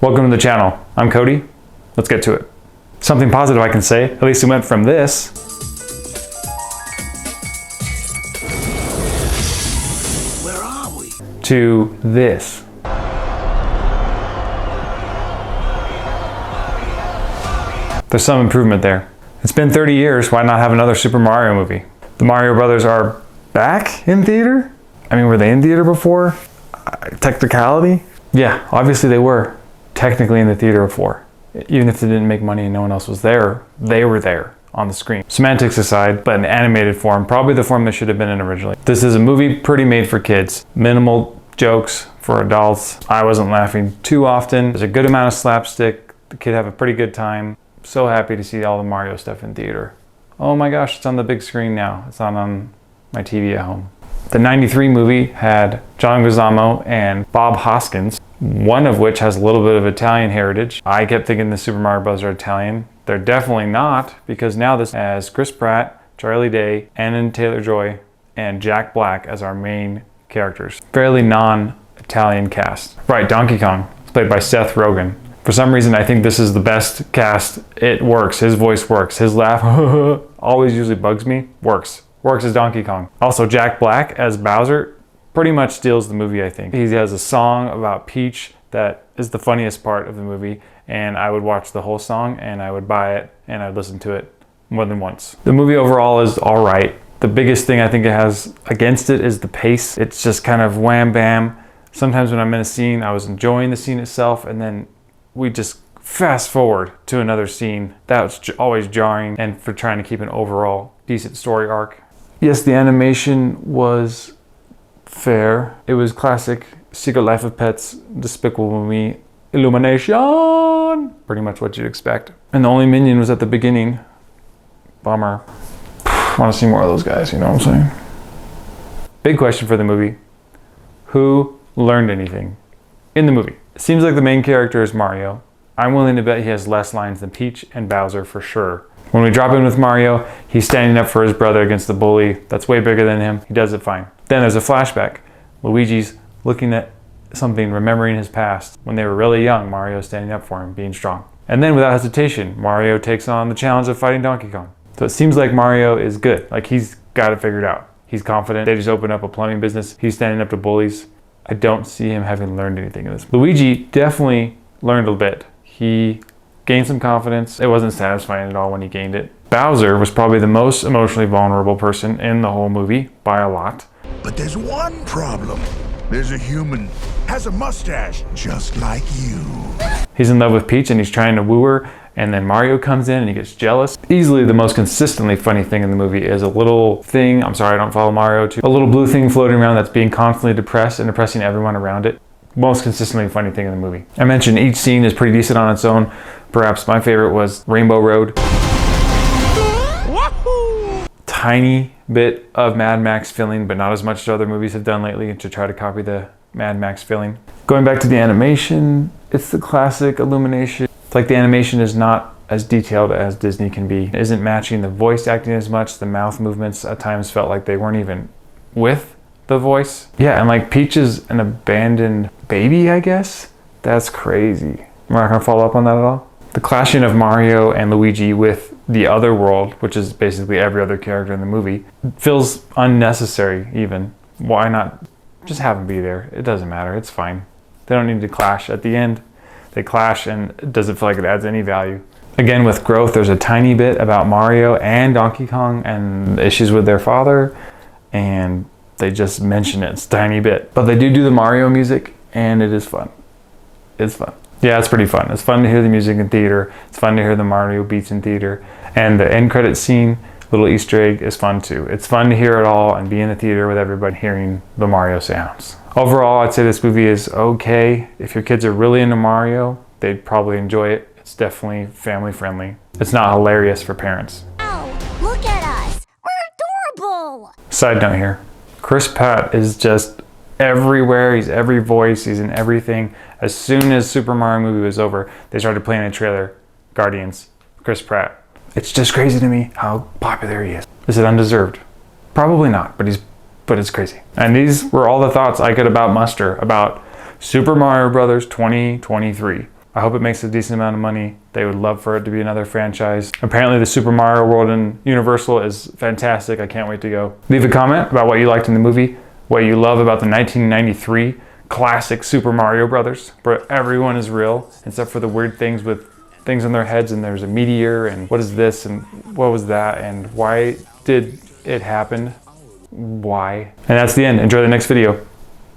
Welcome to the channel. I'm Cody. Let's get to it. Something positive I can say, at least it went from this Where are we? to this. There's some improvement there. It's been 30 years, why not have another Super Mario movie? The Mario Brothers are back in theater? I mean, were they in theater before? Technicality? Yeah, obviously they were technically in the theater before. Even if they didn't make money and no one else was there, they were there on the screen. Semantics aside, but in animated form, probably the form they should have been in originally. This is a movie pretty made for kids. Minimal jokes for adults. I wasn't laughing too often. There's a good amount of slapstick. The kid have a pretty good time. So happy to see all the Mario stuff in theater. Oh my gosh, it's on the big screen now. It's not on my TV at home. The '93 movie had John Leguizamo and Bob Hoskins, one of which has a little bit of Italian heritage. I kept thinking the Super Mario Bros. Are Italian. They're definitely not, because now this has Chris Pratt, Charlie Day, Anya Taylor-Joy, and Jack Black as our main characters. Fairly non-Italian cast. Right, Donkey Kong, played by Seth Rogen. For some reason, I think this is the best cast. It works. His voice works. His laugh always usually bugs me. Works as Donkey Kong. Also, Jack Black as Bowser pretty much steals the movie, I think. He has a song about Peach that is the funniest part of the movie, and I would watch the whole song, and I would buy it, and I'd listen to it more than once. The movie overall is all right. The biggest thing I think it has against it is the pace. It's just kind of wham bam. Sometimes when I'm in a scene, I was enjoying the scene itself, and then we just fast forward to another scene. That was always jarring, and for trying to keep an overall decent story arc. Yes, the animation was fair. It was classic Secret Life of Pets, Despicable Me, Illumination. Pretty much what you'd expect. And the only minion was at the beginning. Bummer. Want to see more of those guys, you know what I'm saying? Big question for the movie. Who learned anything in the movie? It seems like the main character is Mario. I'm willing to bet he has less lines than Peach and Bowser for sure. When we drop in with Mario, he's standing up for his brother against the bully that's way bigger than him. He does it fine. Then there's a flashback. Luigi's looking at something, remembering his past. When they were really young, Mario's standing up for him, being strong. And then without hesitation, Mario takes on the challenge of fighting Donkey Kong. So it seems like Mario is good. Like, he's got it figured out. He's confident. They just opened up a plumbing business. He's standing up to bullies. I don't see him having learned anything in this. Luigi definitely learned a bit. He gained some confidence. It wasn't satisfying at all when he gained it. Bowser was probably the most emotionally vulnerable person in the whole movie by a lot. But there's one problem. There's a human, has a mustache, just like you. He's in love with Peach and he's trying to woo her, and then Mario comes in and he gets jealous. Easily the most consistently funny thing in the movie is a little thing, I'm sorry I don't follow Mario too, a little blue thing floating around that's being constantly depressed and depressing everyone around it. Most consistently funny thing in the movie. I mentioned each scene is pretty decent on its own. Perhaps my favorite was Rainbow Road. Wahoo! Tiny bit of Mad Max feeling, but not as much as other movies have done lately to try to copy the Mad Max feeling. Going back to the animation, it's the classic Illumination. It's like the animation is not as detailed as Disney can be. It isn't matching the voice acting as much. The mouth movements at times felt like they weren't even with the voice. Yeah, and like Peach is an abandoned baby, I guess? That's crazy. Am I not gonna follow up on that at all? The clashing of Mario and Luigi with the other world, which is basically every other character in the movie, feels unnecessary even. Why not just have them be there? It doesn't matter, it's fine. They don't need to clash. At the end, they clash and it doesn't feel like it adds any value. Again, with growth, there's a tiny bit about Mario and Donkey Kong and issues with their father, and they just mention it. It's a tiny bit. But they do the Mario music, and it is fun. It's fun. Yeah, it's pretty fun. It's fun to hear the music in theater. It's fun to hear the Mario beats in theater. And the end credit scene, little Easter egg, is fun too. It's fun to hear it all and be in the theater with everybody hearing the Mario sounds. Overall, I'd say this movie is okay. If your kids are really into Mario, they'd probably enjoy it. It's definitely family friendly. It's not hilarious for parents. Ow, look at us. We're adorable. Side note here. Chris Pratt is just everywhere. He's every voice. He's in everything. As soon as Super Mario movie was over, they started playing a trailer, Guardians, Chris Pratt. It's just crazy to me how popular he is. Is it undeserved? Probably not, but it's crazy. And these were all the thoughts I could about muster about Super Mario Bros. 2023. I hope it makes a decent amount of money. They would love for it to be another franchise. Apparently the Super Mario World in Universal is fantastic. I can't wait to go. Leave a comment about what you liked in the movie, what you love about the 1993 classic Super Mario Brothers, where everyone is real, except for the weird things with things in their heads, and there's a meteor, and what is this, and what was that, and why did it happen? Why? And that's the end. Enjoy the next video.